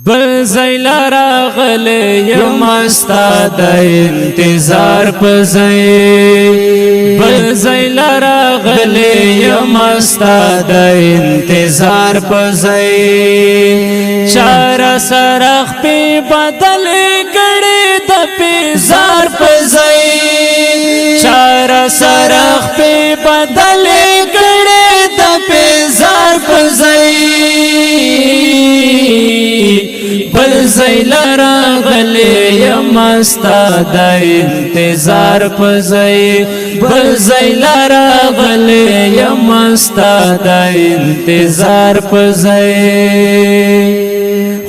بل زیل راغلی یم استا د انتظار پزئی بل زیل راغلی یم استا د انتظار پزئی چار سرخ پی بدل گڑی د پیزار پزئی چار سرخ پی بدل گڑی د پیزار پزئی بل زیل راغلی یم استا د انتظار پزئی بل زیل راغلی یم استا د انتظار پزئی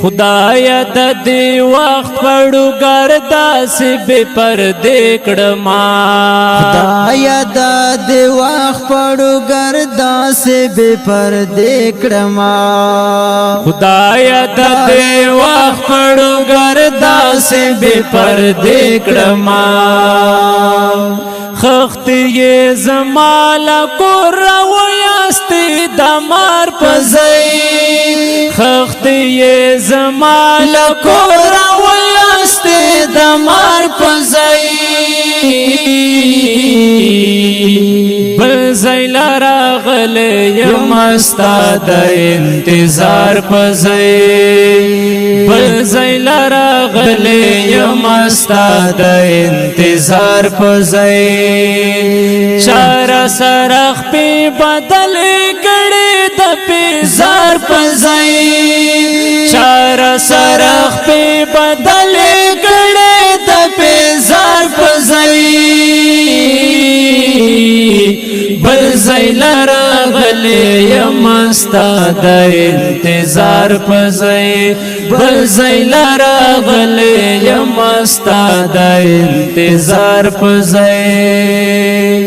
خدایا د دې وخت پړو ګردا سی بے پردې کړما خدایا د دې وخت پړو ګردا سی بے پردې کړما خدایا د دې وخت پړو ګردا سی بے پردې کړما خخت یہ زمالا کو رویاستی دمار پزئی خخت یہ زمالا کو رویاستی دمار پزئی بل زیل راغلی یم استا د انتظار پزئی بل زیل راغلی یم استا د انتظار پزئی چار سرخ پی بدل گڑی د پیزار پزئی چار سرخ پی بدل گڑی د پیزار پزئی بل زیل راغلی یم استا د انتظار پزئی بل زیل راغلی یم استا د انتظار پزئی